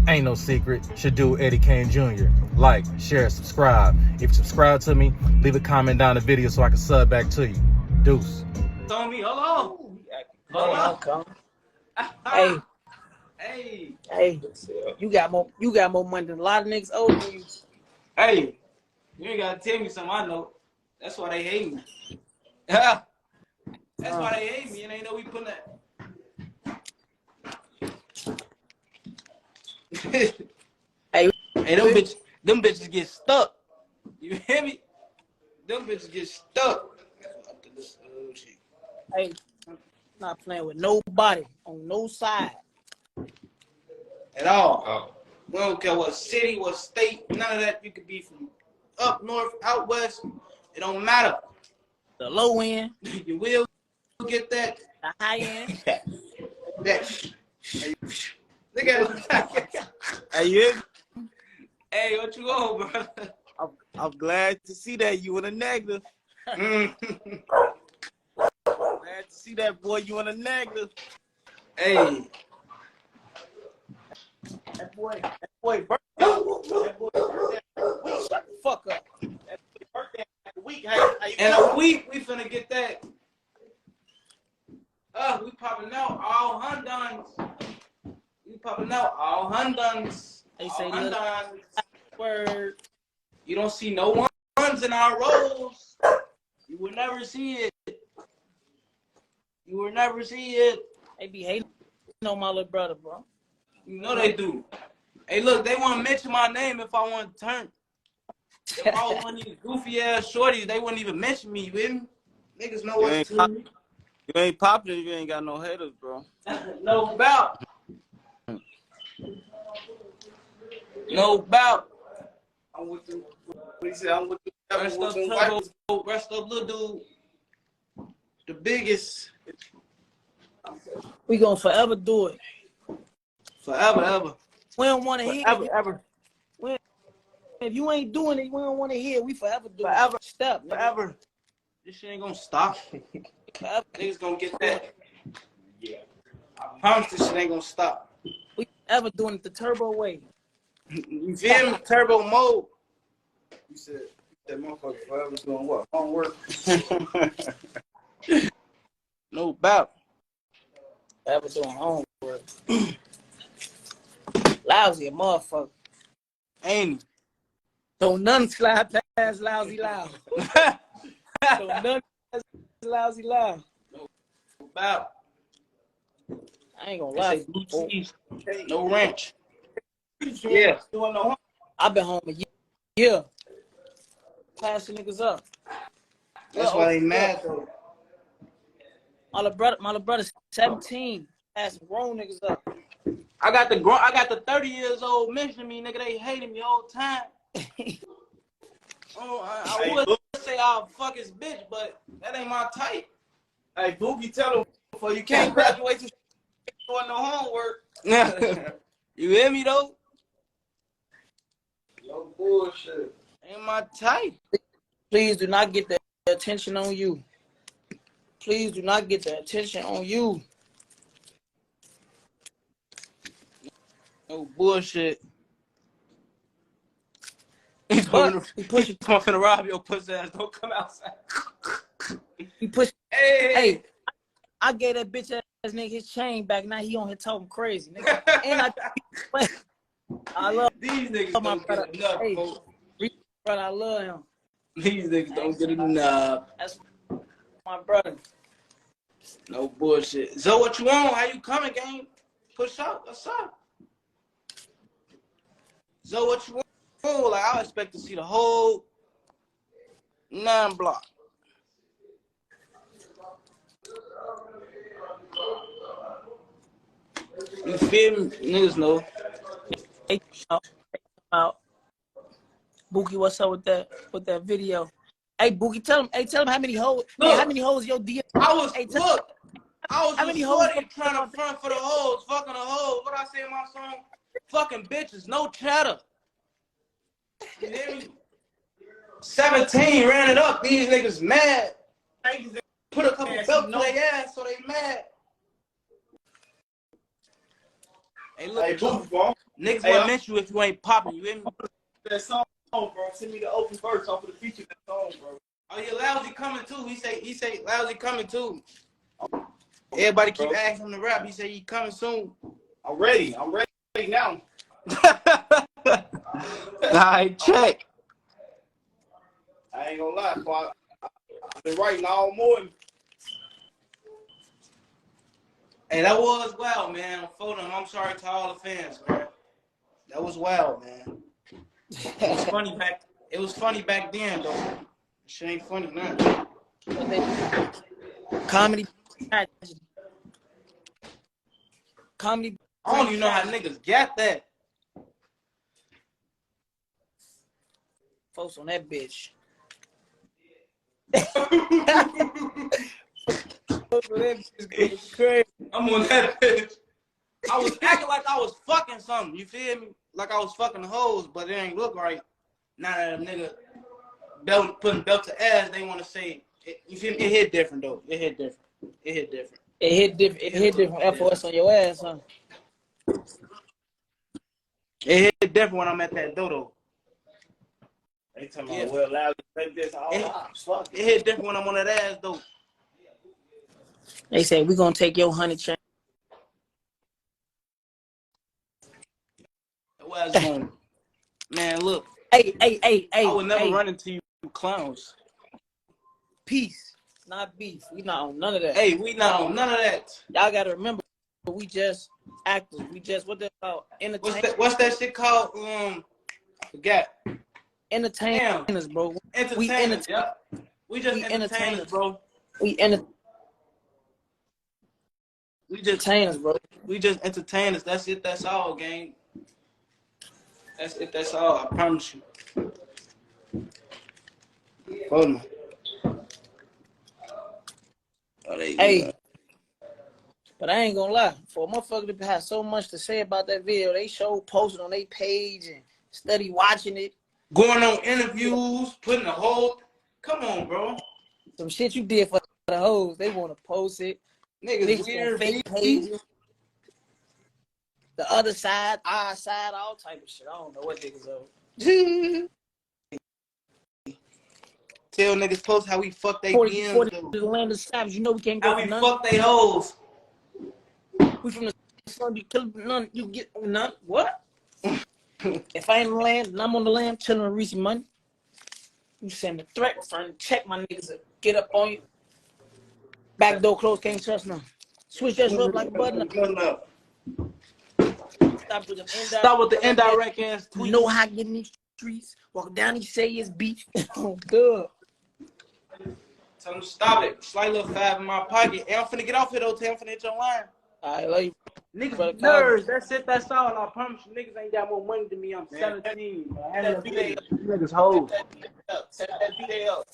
Ain't no secret. Should do Eddie Kane Jr. Like, share, subscribe. If you subscribe to me, leave a comment down the video so I can sub back to you. Deuce. Tommy, hold on. Hey, Hey, you got more money than a lot of niggas older than you. hey, you ain't gotta tell me something I know. That's why they hate me. Yeah, that's why they hate me, and they know we putting that. Hey, them bitches get stuck. You hear me? Them bitches get stuck. Hey, not playing with nobody on no side. At all. We don't care what city, what state, none of that. You could be from up north, out west. It don't matter. The low end, You will get that. the high end. That. Look at it. Hey, you hear me? Hey, what you on, bro? I'm glad to see that you in a negative. Glad to see that, boy. You in a negative. Hey. That boy, birthday. That boy birthday. Shut the fuck up. That boy birthday a week. In a week, we finna get that. We popping out all Honduns. We popping out all Honduns. They say Honduns. Word. You don't see no ones in our roles. You will never see it. You will never see it. They be hating on my little brother, bro. You know they do. Hey, look, they want to mention my name if I want to turn. If I was one of these goofy ass shorties, they wouldn't even mention me, you with me? Niggas know what's to me. You ain't popular if you ain't got no haters, bro. No doubt. No doubt. I'm with the, what he said, I'm with the Rest up, Turbo. Rest up, little dude. The biggest. We gonna forever do it. Forever, ever. We don't want to hear it. Ever. If you ain't doing it, we don't want to hear it. We forever do Forever. it. Step, Forever. This shit ain't gonna stop. Forever. Niggas gonna get that. Yeah. I promise this shit ain't gonna stop. We forever doing it the Turbo way. You feel me? Turbo mode. You said that motherfucker forever doing what? Homework. No doubt. Forever doing homework. Lousy a motherfucker. Ain't Don't none slide past Lousy Loud. Don't none past Lousy Loud. No doubt. I ain't gonna lie. Blue cheese. No ranch. Yeah. I've been home a year. Passing niggas up. That's why they mad though. My little brother's 17. Passing grown niggas up. I got the 30 years old mentioning me, nigga. They hating me all the time. I would say I'll fuck his bitch, but that ain't my type. Hey, Boogie, tell him before you can't graduate to doing no homework. You hear me though? No bullshit. Ain't my type. Please do not get the attention on you. Please do not get the attention on you. No bullshit. But he push it. I'm finna rob your pussy ass. Don't come outside. He push. Hey. I gave that bitch ass nigga his chain back. Now he on here talking crazy, nigga. And I love These niggas my don't brother. get enough, Hey, folks. brother, I love him. These niggas don't get enough. That's my brother. No bullshit. So what you want? How you coming, gang? Push up. What's up? So what you want? Like I expect to see the whole 9 block. You feel me? Niggas know. Hey, out. Bookie, what's up with that video? Hey, Bookie, tell him how many hoes. Look, hey, how many hoes your DM? I was hey, how many just hoes trying to front for the hoes, fucking the hoes. What I say in my song? Fucking bitches, no chatter. You hear me? 17 ran it up. These niggas mad. Put a couple belts to their ass so they mad. Hey, look, Niggas Hey, won't miss you if you ain't popping. You hear me? that song, bro. Send me the open verse off of the feature that song, bro. Oh yeah, Lousy coming too. He say Lousy coming too. Everybody keep asking him to rap. He say he coming soon. I'm ready now. Alright, check. I ain't gonna lie, Clark. I've been writing all morning. Hey, that was wild, man. For them, I'm sorry to all the fans, man. That was wild, man. It was funny back. It was funny back then, though. Shit ain't funny now. Comedy. Comedy. I don't even know how niggas got that. Folks on that bitch. Crazy. I'm on that bitch. I was acting like I was fucking something. You feel me? Like I was fucking hoes, but it ain't look right. Now that a nigga putting belt to ass, they want to say it. You feel me? It hit different though. It hit different. It hit different. It hit different. It hit different. FOS on your ass, huh? It hit different when I'm at that dodo. They tell me, well, loud, like this. Fuck. It hit different when I'm on that ass though. They say we gonna take your 100 chain. Where's going? Man, look. Hey. I would never run into you clowns. Peace, not beef. We not on none of that. Hey, we not on none of that. Y'all gotta remember, we just actors. We just what they call entertainers. What's that shit called? I forgot. Entertainers, bro. Entertainers. Yep. We just entertainers, bro. We entertainers, bro. We just entertainers. That's it. That's all, gang. That's it. That's all. I promise you. Hold on. Oh, hey, but I ain't gonna lie. For a motherfucker to have so much to say about that video, they show posted on their page and study watching it. Going on interviews, putting a whole. Come on, bro. Some shit you did for the hoes, they want to post it. Niggas weird, fake pages. The other side, our side, all type of shit. I don't know what niggas are. Tell niggas post how we fuck they DMs. 40 the land of savage. You know we can't go how for we none. fuck they hoes. We from the sun, you kill none, you get none. What? If I ain't on the land and I'm on the land chilling with Reese money, you send a threat, friend, check my niggas up, get up on you. Back door closed, can't trust none. Switch that shit up like a button. Stop with the indirect ass tweets. You know how I get in these streets. Walk down, he say it's beef. Oh, good. Tell him to stop it. Slight little $5 in my pocket. Hey, I'm finna get off here though. Tell him finna hit your line. I love you. Niggas nerds. That's it. That's all. I promise you, niggas ain't got more money than me. I'm 17. Niggas hoes. Set that video up.